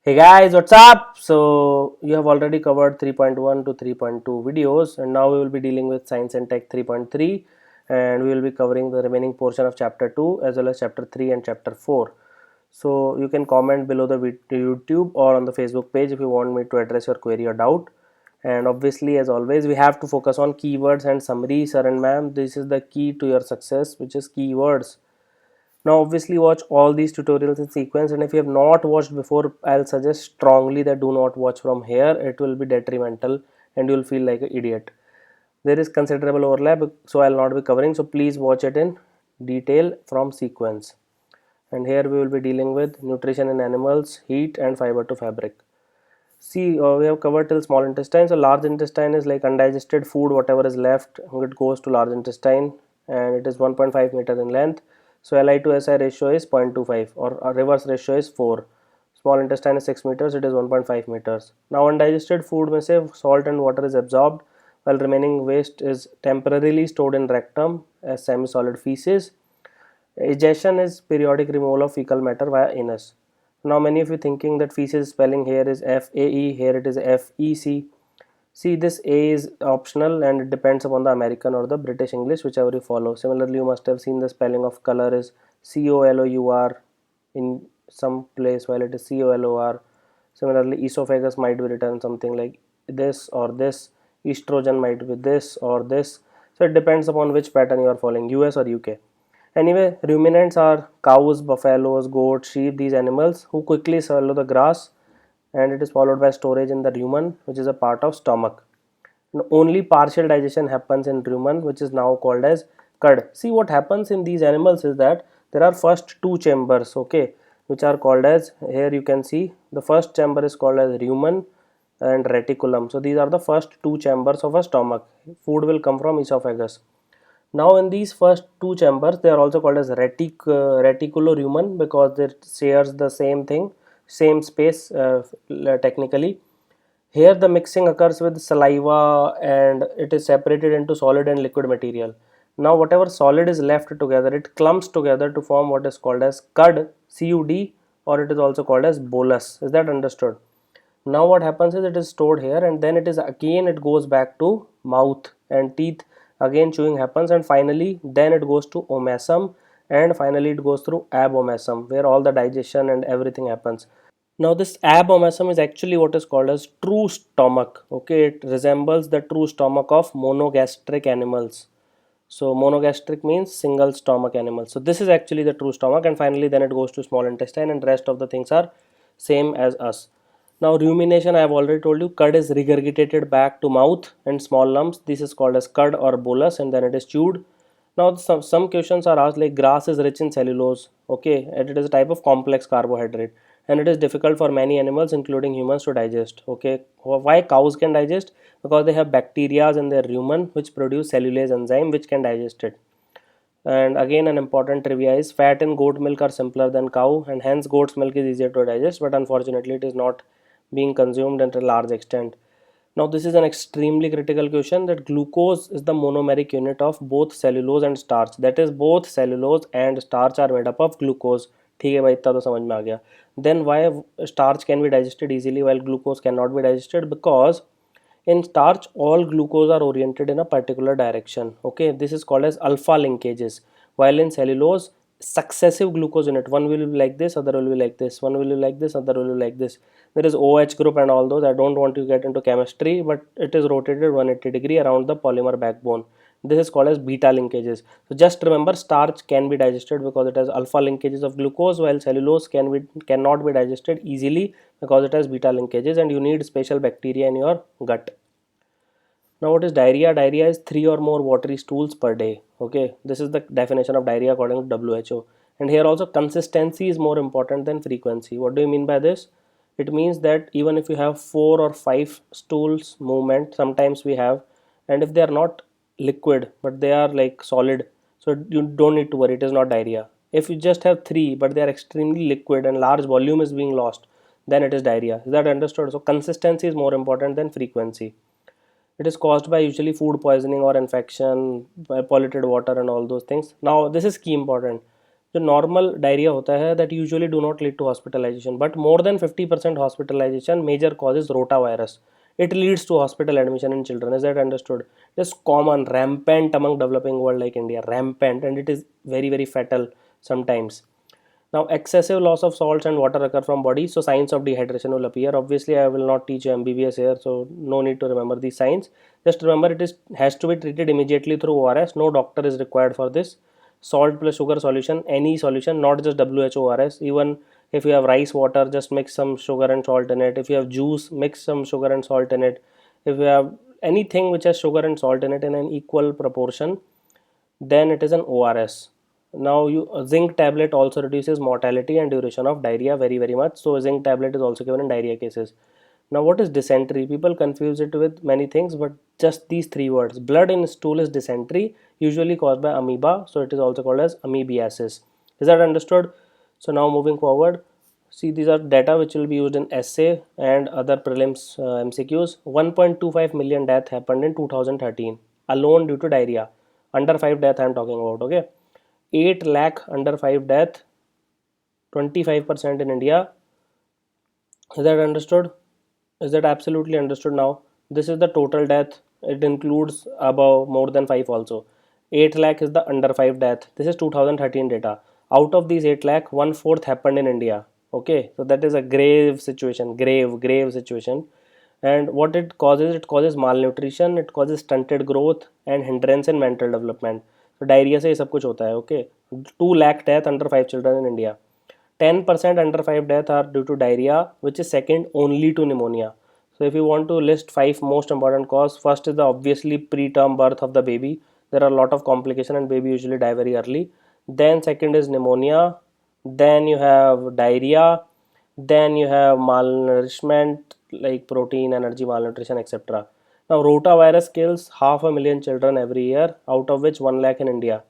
Hey guys, what's up? So you have already covered 3.1 to 3.2 videos, and now we will be dealing with Science and Tech 3.3, and we will be covering the remaining portion of chapter 2 as well as chapter 3 and chapter 4. So you can comment below the YouTube or on the Facebook page if you want me to address your query or doubt. And obviously, as always, we have to focus on keywords and summary, sir and ma'am. This is the key to your success, which is keywords. Now obviously watch all these tutorials in sequence, and if you have not watched before, I'll suggest strongly that do not watch from here. It will be detrimental and you'll feel like an idiot. There is considerable overlap, so I'll not be covering, so please watch it in detail from sequence. And here we will be dealing with nutrition in animals, heat and fiber to fabric. See, we have covered till small intestine. So large intestine is like undigested food, whatever is left, it goes to large intestine, and it is 1.5 meter in length. So Li to Si ratio is 0.25, or a reverse ratio is 4. Small intestine is 6 meters, it is 1.5 meters. Now undigested food may say salt and water is absorbed, while remaining waste is temporarily stored in rectum as semi-solid feces. Egestion is periodic removal of fecal matter via anus. Now many of you thinking that feces spelling here is FAE, here it is FEC. See, this A is optional and it depends upon the American or the British English, whichever you follow. Similarly, you must have seen the spelling of color is COLOUR in some place, while it is COLOR. Similarly, esophagus might be written something like this or this. Estrogen might be this or this. So it depends upon which pattern you are following, US or UK. Anyway, ruminants are cows, buffaloes, goats, sheep, these animals who quickly swallow the grass, and it is followed by storage in the rumen, which is a part of stomach. Only partial digestion happens in rumen, which is now called as cud. See, what happens in these animals is that there are first two chambers, okay, which are called as, here you can see the first chamber is called as rumen and reticulum. So these are the first two chambers of a stomach. Food will come from esophagus. Now in these first two chambers, they are also called as reticulorumen because they shares the same thing, same space technically. Here the mixing occurs with saliva and it is separated into solid and liquid material. Now whatever solid is left together, it clumps together to form what is called as cud, CUD, or it is also called as bolus. Is that understood? Now what happens is it is stored here, and then it goes back to mouth and teeth. Again chewing happens, and finally then it goes to omasum, and finally it goes through abomasum, where all the digestion and everything happens. Now this abomasum is actually what is called as true stomach. Okay, it resembles the true stomach of monogastric animals. So monogastric means single stomach animals. So this is actually the true stomach, and finally then it goes to small intestine, and rest of the things are same as us. Now rumination, I have already told you, cud is regurgitated back to mouth and small lumps. This is called as cud or bolus, and then it is chewed. Now some questions are asked like grass is rich in cellulose, okay, and it is a type of complex carbohydrate, and it is difficult for many animals including humans to digest. Okay, why cows can digest? Because they have bacteria in their rumen which produce cellulase enzyme which can digest it. And again, an important trivia is fat in goat milk are simpler than cow, and hence goat's milk is easier to digest, but unfortunately it is not being consumed at a large extent. Now this is an extremely critical question, that glucose is the monomeric unit of both cellulose and starch. That is, both cellulose and starch are made up of glucose. ठीक है भाई, इतना तो समझ में आ गया. Then why starch can be digested easily while glucose cannot be digested? Because in starch all glucose are oriented in a particular direction. Okay, this is called as alpha linkages, while in cellulose successive glucose unit, one will be like this, other will be like this, one will be like this, other will be like this. There is OH group and all those. I don't want to get into chemistry, but it is rotated 180 degree around the polymer backbone. This is called as beta linkages. So just remember, starch can be digested because it has alpha linkages of glucose, while cellulose cannot be digested easily because it has beta linkages, and you need special bacteria in your gut. Now what is diarrhea? Diarrhea is 3 or more watery stools per day. Okay, this is the definition of diarrhea according to WHO. And here also consistency is more important than frequency. What do you mean by this? It means that even if you have 4 or 5 stools movement, sometimes we have, and if they are not liquid but they are like solid, so you don't need to worry, it is not diarrhea. If you just have 3 but they are extremely liquid and large volume is being lost, then it is diarrhea. Is that understood? So consistency is more important than frequency. It is caused by usually food poisoning or infection by polluted water and all those things. Now this is key important. जो normal diarrhoea होता है that usually do not lead to hospitalisation, but more than 50% hospitalisation major cause is rotavirus. It leads to hospital admission in children. Is that understood? It's common, rampant among developing world like India, rampant, and it is very very fatal sometimes. Now, excessive loss of salts and water occur from body, so signs of dehydration will appear. Obviously, I will not teach you MBBS here, so no need to remember these signs. Just remember it is has to be treated immediately through ORS. No doctor is required for this. Salt plus sugar solution, any solution, not just WHO ORS. Even if you have rice water, just mix some sugar and salt in it. If you have juice, mix some sugar and salt in it. If you have anything which has sugar and salt in it in an equal proportion, then it is an ORS. Now, zinc tablet also reduces mortality and duration of diarrhea very very much. So zinc tablet is also given in diarrhea cases. Now, what is dysentery? People confuse it with many things, but just these three words: blood in stool is dysentery, usually caused by amoeba, so it is also called as amoebiasis. Is that understood? So now moving forward, see, these are data which will be used in essay and other prelims MCQs. 1.25 million death happened in 2013 alone due to diarrhea. Under 5 death I am talking about, okay? 8 lakh under 5 death, 25% in India. Is that understood? Is that absolutely understood now? This is the total death. It includes above more than 5 also. 8 lakh is the under 5 death. This is 2013 data. Out of these 8 lakh, 1/4 happened in India. Okay, so that is a grave situation, grave situation. And what it causes malnutrition, it causes stunted growth and hindrance in mental development. So diarrhea से ये सब कुछ होता है. Okay, 2 lakh death under 5 children in India. 10% under 5 death are due to diarrhea, which is second only to pneumonia. So if you want to list 5 most important cause, first is the obviously preterm birth of the baby. There are a lot of complications and baby usually die very early. Then second is pneumonia. Then you have diarrhea. Then you have malnourishment like protein, energy malnutrition, etc. Now rotavirus kills 500,000 children every year, out of which 1 lakh in India.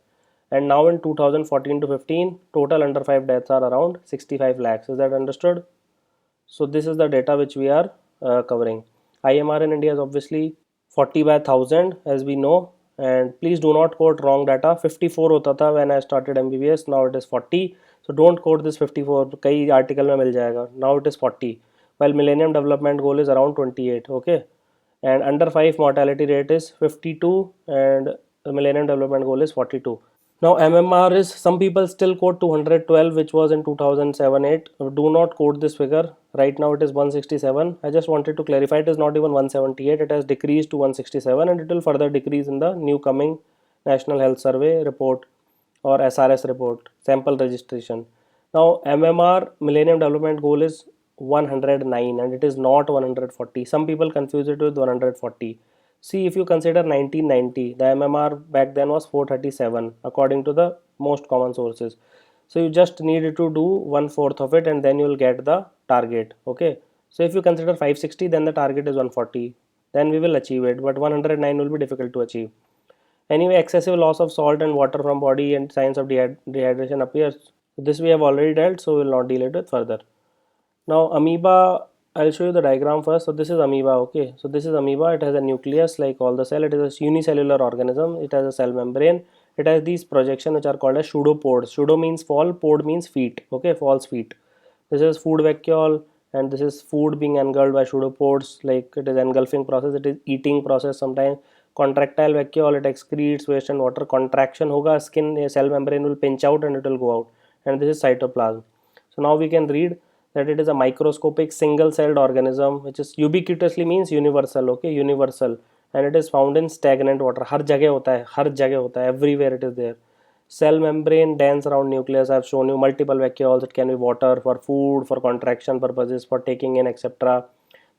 And now in 2014 to 15, total under 5 deaths are around 65 lakhs. Is that understood? So this is the data which we are covering. IMR in India is obviously 40 by 1000 as we know, and please do not quote wrong data. 54 hota tha when I started MBBS, now it is 40. So don't quote this 54, कई article में मिल जाएगा. Now it is 40, while Millennium Development Goal is around 28. Okay, and under 5 mortality rate is 52, and the Millennium Development Goal is 42. Now MMR is, some people still quote 212, which was in 2007-8. Do not quote this figure. Right now it is 167. I just wanted to clarify it is not even 178. It has decreased to 167, and it will further decrease in the new coming National Health Survey report or SRS report, sample registration. Now MMR, Millennium Development Goal, is 109 and it is not 140. Some people confuse it with 140. See, if you consider 1990, the MMR back then was 437 according to the most common sources. So you just needed to do 1/4 of it and then you will get the target. Okay. So if you consider 560, then the target is 140. Then we will achieve it, but 109 will be difficult to achieve. Anyway, excessive loss of salt and water from body and signs of dehydration appears. This we have already dealt, so we will not deal it with further. Now amoeba, I'll show you the diagram first. So this is amoeba, okay. So this is amoeba. It has a nucleus like all the cell. It is a unicellular organism. It has a cell membrane. It has these projections which are called as pseudopods. Pseudo means fall, pod means feet, okay, false feet. This is food vacuole, and this is food being engulfed by pseudopods, like it is engulfing process, it is eating process sometimes. Contractile vacuole, it excretes waste and water. Contraction hoga, skin, a cell membrane will pinch out and it will go out. And this is cytoplasm. So now we can read that it is a microscopic single celled organism which is ubiquitously means universal, okay, universal, and it is found in stagnant water. हर जगह होता है, हर जगह होता है, everywhere it is there. Cell membrane dense around nucleus. I have shown you multiple vacuoles. It can be water, for food, for contraction purposes, for taking in, etc.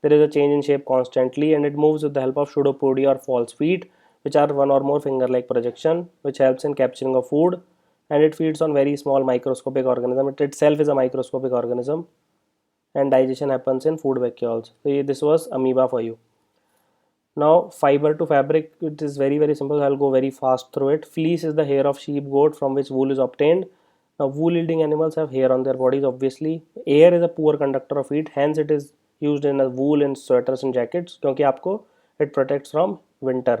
There is a change in shape constantly, and it moves with the help of pseudopodia or false feet, which are one or more finger-like projection, which helps in capturing of food, and it feeds on very small microscopic organism. It itself is a microscopic organism, and digestion happens in food vacuoles. So this was amoeba for you. Now fiber to fabric, it is very very simple. I'll go very fast through it. Fleece is the hair of sheep, goat from which wool is obtained. Now wool yielding animals have hair on their bodies obviously. Air is a poor conductor of heat, hence it is used in a wool in sweaters and jackets क्योंकि आपको it protects from winter.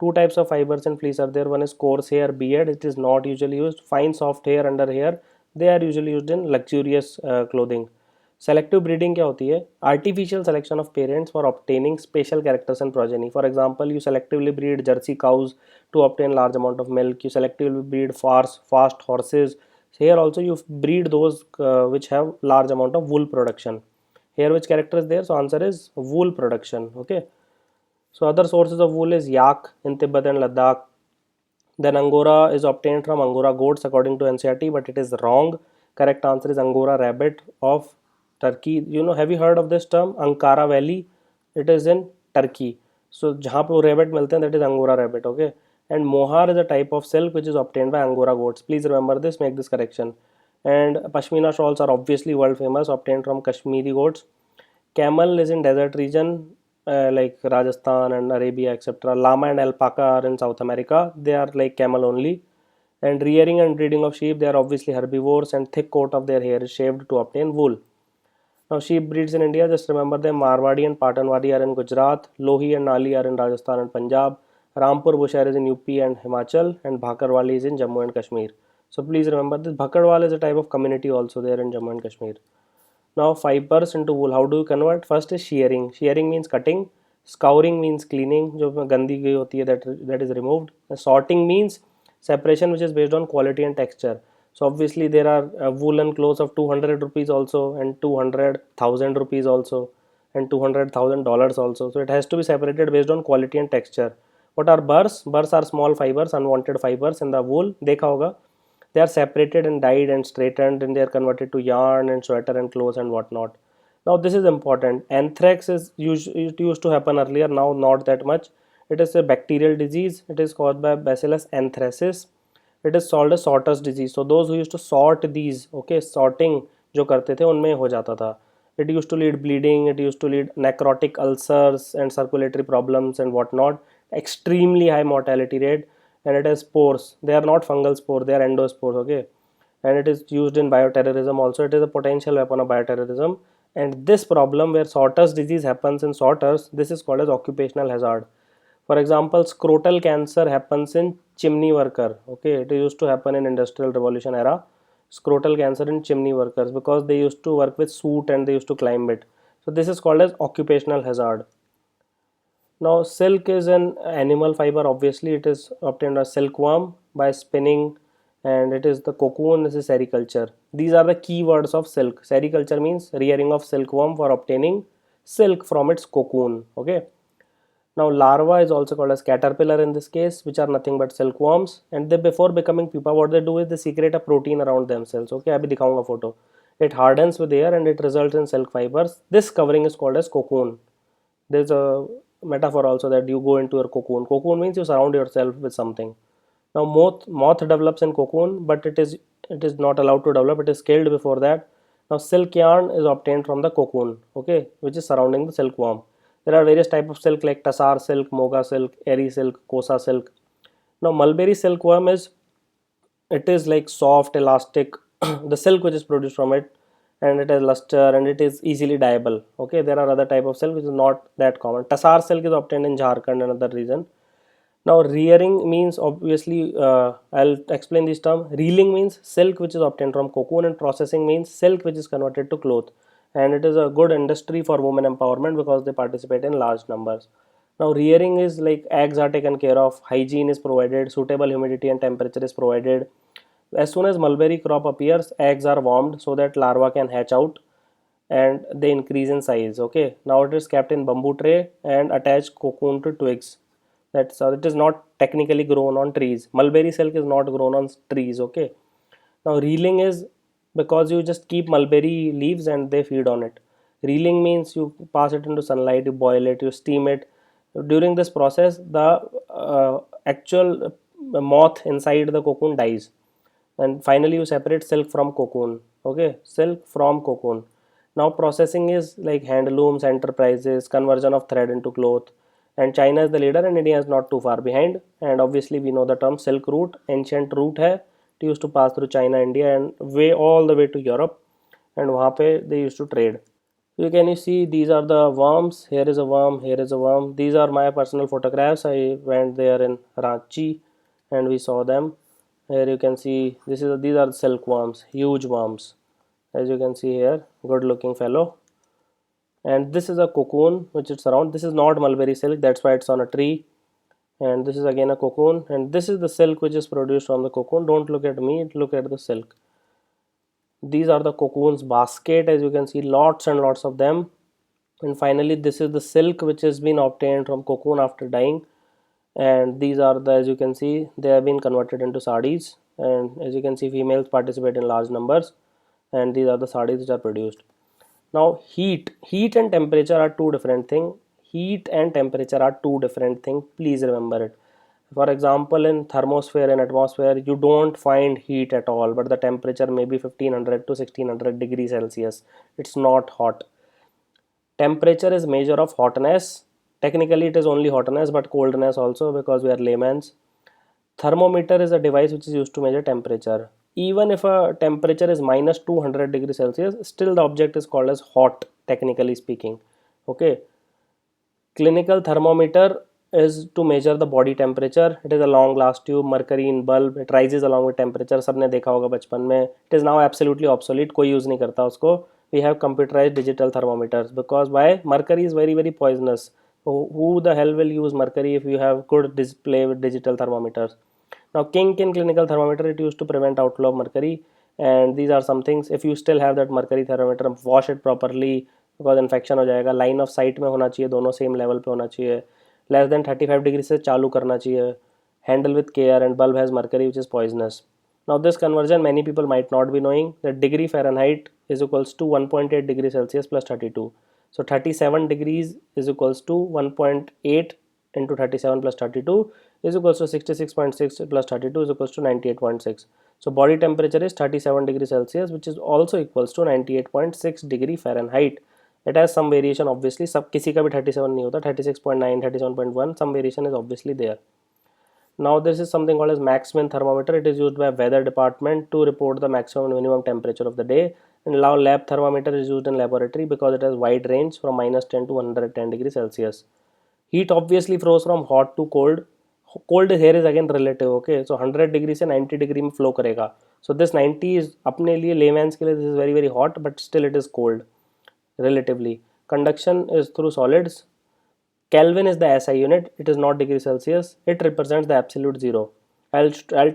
Two types of fibers in fleece are there. One is coarse hair, beard. It is not usually used. Fine soft hair, under hair. They are usually used in luxurious clothing. Selective breeding क्या होती है? Artificial selection of parents for obtaining special characters and progeny. For example, you selectively breed Jersey cows to obtain large amount of milk. You selectively breed fast horses. Here also you breed those which have large amount of wool production. Here which character is there? So answer is wool production. Okay. So other sources of wool is yak in Tibet and Ladakh. Then Angora is obtained from Angora goats according to NCERT, but it is wrong. Correct answer is Angora rabbit of Turkey. You know, have you heard of this term? Ankara Valley. It is in Turkey. So जहाँ पे वो rabbit मिलते हैं, that is Angora rabbit. Okay. And mohar is a type of silk which is obtained by Angora goats. Please remember this. Make this correction. And Pashmina shawls are obviously world famous, obtained from Kashmiri goats. Camel is in desert region like Rajasthan and Arabia, etc. Llama and alpaca are in South America. They are like camel only. And rearing and breeding of sheep, they are obviously herbivores, and thick coat of their hair is shaved to obtain wool. Now sheep breeds in India, just remember them. Marwadi and Patanwadi are in Gujarat. Lohi and Nali are in Rajasthan and Punjab. Rampur Bushehr is in UP and Himachal, and Bhakarwali is in Jammu and Kashmir. So please remember this. Bhakarwal is a type of community also there in Jammu and Kashmir. Now fibers into wool, how do you convert? First is shearing. Shearing means cutting. Scouring means cleaning, जो गंदी गई होती है, that is removed. Sorting means separation, which is based on quality and texture. So obviously there are woolen clothes of 200 rupees also, and 200,000 rupees also, and $200,000 also. So it has to be separated based on quality and texture. What are burrs? Burrs are small fibers, unwanted fibers in the wool. देखा होगा. They are separated and dyed and straightened, and they are converted to yarn and sweater and clothes and whatnot. Now this is important. Anthrax it used to happen earlier, now not that much. It is a bacterial disease. It is caused by Bacillus anthracis. It is called a sorter's disease. So those who used to sort these, okay, sorting जो करते थे उनमें हो जाता था. It used to lead bleeding. It used to lead necrotic ulcers and circulatory problems and whatnot. Extremely high mortality rate, and it has spores. They are not fungal spores. They are endospores. Okay, and it is used in bioterrorism also. It is a potential weapon of bioterrorism. And this problem where sorter's disease happens in sorters, this is called as occupational hazard. For example, scrotal cancer happens in chimney worker. Okay, it used to happen in industrial revolution era. Scrotal cancer in chimney workers, because they used to work with soot and they used to climb it. So this is called as occupational hazard. Now silk is an animal fiber. Obviously it is obtained as silkworm by spinning, and it is the cocoon. This is sericulture. These are the key words of silk. Sericulture means rearing of silkworm for obtaining silk from its cocoon. Okay. Now larva is also called as caterpillar in this case, which are nothing but silkworms, and they, before becoming pupa, what they do is they secrete a protein around themselves. Okay, I will दिखाऊंगा photo. It hardens with air and it results in silk fibers. This covering is called as cocoon. There's a metaphor also that you go into your cocoon. Cocoon means you surround yourself with something. Now moth develops in cocoon, but it is not allowed to develop. It is killed before that. Now silk yarn is obtained from the cocoon, okay, which is surrounding the silkworm. There are various types of silk like tassar silk, moga silk, eri silk, kosa silk. Now mulberry silkworm is like soft, elastic. The silk which is produced from it, and it has luster and it is easily dyeable. Okay, there are other type of silk which is not that common. Tassar silk is obtained in Jharkhand and other region. Now rearing means, obviously I'll explain this term. Reeling means silk which is obtained from cocoon, and processing means silk which is converted to cloth. And it is a good industry for women empowerment because they participate in large numbers. Now rearing is like eggs are taken care of, hygiene is provided, suitable humidity and temperature is provided. As soon as mulberry crop appears, eggs are warmed so that larvae can hatch out and they increase in size. Okay, now it is kept in bamboo tray and attached cocoon to twigs. That's it is not technically grown on trees. Mulberry silk is not grown on trees. Okay, now reeling is because you just keep mulberry leaves and they feed on it. Reeling means you pass it into sunlight, you boil it, you steam it. During this process, the actual moth inside the cocoon dies, and finally you separate silk from cocoon. Okay, silk from cocoon. Now processing is like handlooms, enterprises, conversion of thread into cloth, and China is the leader and India is not too far behind. And obviously we know the term silk route, ancient route है. It used to pass through China, India and way all the way to Europe, and वहाँ पे they used to trade. You see these are the worms. Here is a worm, here is a worm. These are my personal photographs. I went there in Ranchi and we saw them. Here you can see these are silkworms, huge worms. As you can see here, good looking fellow. And this is a cocoon which is around. This is not mulberry silk, that's why it's on a tree. And this is again a cocoon, and this is the silk which is produced from the cocoon. Don't look at me, look at the silk. These are the cocoons basket, as you can see, lots and lots of them. And finally this is the silk which has been obtained from cocoon after dyeing. And these are the, as you can see, they have been converted into sarees. And as you can see, females participate in large numbers, and these are the sarees which are produced. Now heat and temperature are two different things. Heat and temperature are two different things, please remember it. For example, in thermosphere and atmosphere you don't find heat at all, but the temperature may be 1500 to 1600 degrees Celsius. It's not hot. Temperature is measure of hotness. Technically it is only hotness, but coldness also, because we are layman's. Thermometer is a device which is used to measure temperature. Even if a temperature is minus 200 degrees Celsius, still the object is called as hot, technically speaking. Okay. Clinical thermometer is to measure the body temperature. It is a long glass tube, mercury in bulb. It rises along with temperature. सबने देखा होगा बचपन में. It is now absolutely obsolete. कोई use नहीं करता उसको. We have computerized digital thermometers, because why? Mercury is very very poisonous. Who the hell will use mercury if you have good display with digital thermometers? Now kink in clinical thermometer, it used to prevent outflow of mercury. And these are some things. If you still have that mercury thermometer, wash it properly, because infection हो जाएगा. Line of site में होना चाहिए, दोनों same level पे होना चाहिए. Less than 35 degree से चालू करना चाहिए. Handle with care, and bulb has mercury which is poisonous. Now this conversion many people might not be knowing that degree Fahrenheit is equals to 1.8 degree Celsius plus 32. So 37 degrees is equals to 1.8 into 37 plus 32 is equals to 66.6 plus 32 is equals to 98.6. So body temperature is 37 degrees Celsius, which is also equals to 98.6 degree Fahrenheit. It has some variation obviously. सब किसी का भी 37 नहीं होता. 36.9, 37.1, some variation is obviously there. Now this is something called as maximum thermometer. It is used by weather department to report the maximum and minimum temperature of the day. And now lab thermometer is used in laboratory because it has wide range from minus 10 to 110 degrees Celsius. Heat obviously flows from hot to cold. Cold here is again relative. Okay, so 100 degree से 90 degree में flow करेगा. So this 90 is अपने लिए layman's के लिए this is very very hot, but still it is cold relatively. Conduction is through solids. Kelvin is the SI unit. It is not degree Celsius. It represents the absolute zero. I'll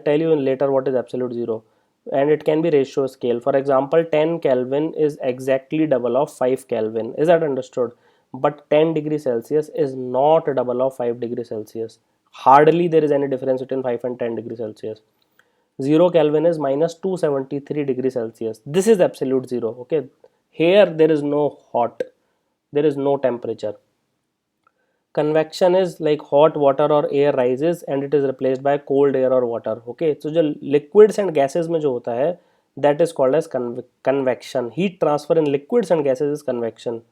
tell you in later what is absolute zero. And it can be ratio scale. For example, 10 Kelvin is exactly double of 5 Kelvin. Is that understood? But 10 degree Celsius is not a double of 5 degree Celsius. Hardly there is any difference between 5 and 10 degree Celsius. 0 Kelvin is minus 273 degree Celsius. This is absolute zero. Okay. Here there is no hot. There is no temperature. Convection is like hot water or air rises and it is replaced by cold air or water. Okay, so जो liquids and gases में जो होता है, that is called as convection. Heat transfer in liquids and gases is convection.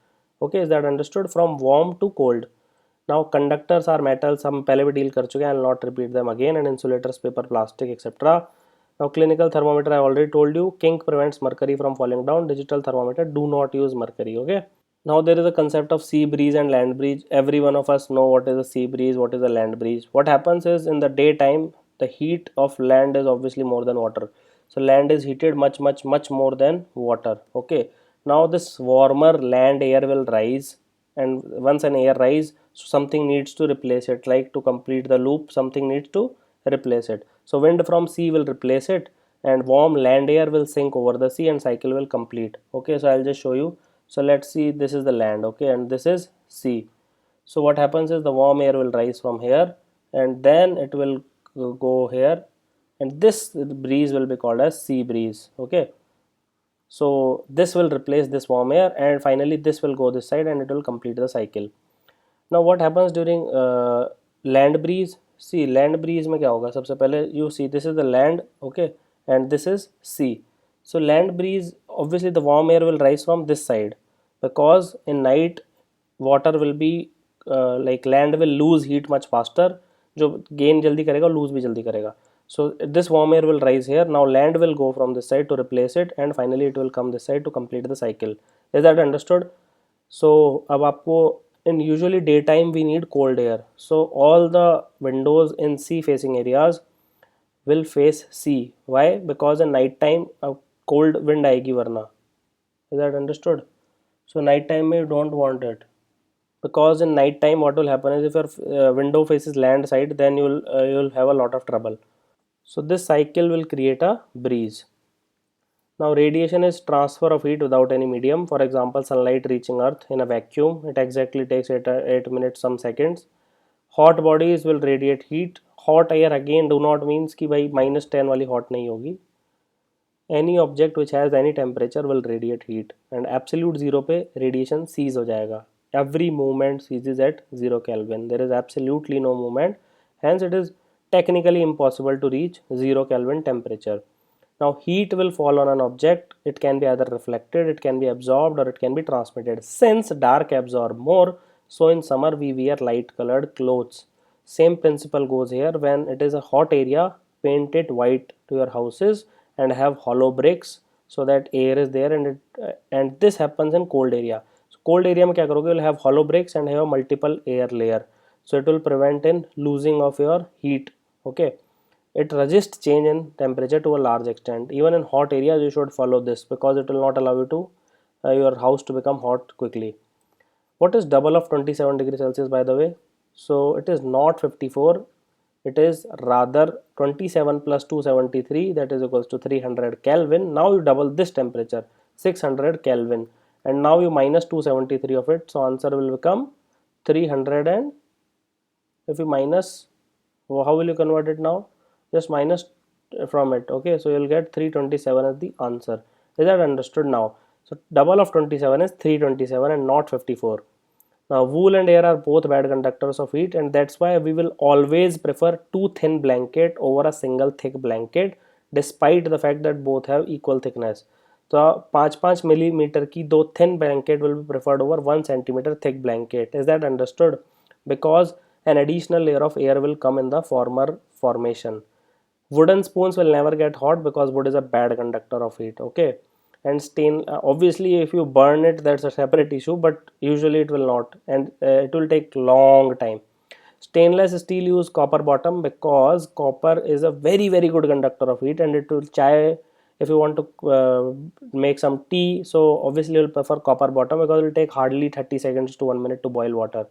Okay, is that understood? From warm to cold. Now conductors are metals, हम पहले भी deal कर चुके हैं. I will not repeat them again. And insulators, paper, plastic, etc. Now clinical thermometer I already told you. Kink prevents mercury from falling down. Digital thermometer do not use mercury. Okay. Now there is a concept of sea breeze and land breeze. Every one of us know what is a sea breeze, what is a land breeze. What happens is in the daytime, the heat of land is obviously more than water. So land is heated much more than water. Okay. Now this warmer land air will rise, and once an air rise, so something needs to replace it. Like to complete the loop, something needs to replace it. So wind from sea will replace it, and warm land air will sink over the sea, and cycle will complete. Okay. So I'll just show you. So let's see, this is the land, okay, and this is sea. So what happens is the warm air will rise from here and then it will go here, and this breeze will be called as sea breeze. Okay, so this will replace this warm air and finally this will go this side and it will complete the cycle. Now what happens during land breeze? See, land breeze में क्या होगा? सबसे पहले you see this is the land, okay, and this is sea. So land breeze, obviously the warm air will rise from this side, because in night water will be like land will lose heat much faster. जो gain जल्दी करेगा lose भी जल्दी करेगा. So this warm air will rise here. Now land will go from this side to replace it, and finally it will come this side to complete the cycle. Is that understood? So अब आपको in usually daytime we need cold air, so all the windows in sea facing areas will face sea. Why? Because in night time a cold wind आएगी वरना. Is that understood? So night time में you don't want it, because in night time what will happen is if your window faces land side, then you'll have a lot of trouble. So this cycle will create a breeze. Now radiation is transfer of heat without any medium. For example, sunlight reaching earth in a vacuum, it exactly takes 8 minutes some seconds. Hot bodies will radiate heat. Hot air again do not means कि भाई -10 वाली hot नहीं होगी. Any object which has any temperature will radiate heat, and absolute zero पे radiation cease हो जाएगा. Every movement ceases at 0 Kelvin. There is absolutely no movement. Hence it is technically impossible to reach 0 Kelvin temperature. Now heat will fall on an object. It can be either reflected, it can be absorbed, or it can be transmitted. Since dark absorb more, so in summer we wear light colored clothes. Same principle goes here. When it is a hot area, paint it white to your houses and have hollow bricks so that air is there, and this happens in cold area. So cold area में क्या करोगे? You'll have hollow bricks and have a multiple air layer. So it will prevent in losing of your heat. Okay. It resists change in temperature to a large extent. Even in hot areas, you should follow this because it will not allow you to your house to become hot quickly. What is double of 27 degrees Celsius, by the way? So it is not 54. It is rather 27 plus 273, that is equals to 300 Kelvin. Now you double this temperature, 600 Kelvin, and now you minus 273 of it. So answer will become 300, and if you minus, how will you convert it now? Just minus from it. Okay, so you'll get 327 as the answer. Is that understood now? So double of 27 is 327 and not 54. Now wool and air are both bad conductors of heat, and that's why we will always prefer two thin blanket over a single thick blanket, despite the fact that both have equal thickness. तो 5-5 millimetre की दो thin blanket will be preferred over 1 centimeter thick blanket. Is that understood? Because an additional layer of air will come in the former formation. Wooden spoons will never get hot because wood is a bad conductor of heat. Okay. And obviously if you burn it, that's a separate issue, but usually it will not, and it will take long time. Stainless steel use copper bottom because copper is a very good conductor of heat, and it will chai, if you want to make some tea, so obviously you'll prefer copper bottom because it will take hardly 30 seconds to 1 minute to boil water.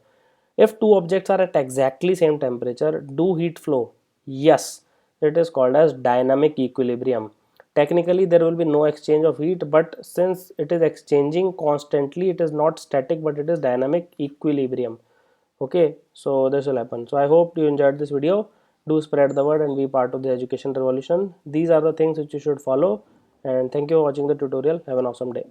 If two objects are at exactly same temperature, do heat flow? Yes, it is called as dynamic equilibrium. Technically there will be no exchange of heat, but since it is exchanging constantly, it is not static but it is dynamic equilibrium. Okay, so this will happen. So I hope you enjoyed this video. Do spread the word and be part of the education revolution. These are the things which you should follow, and thank you for watching the tutorial. Have an awesome day.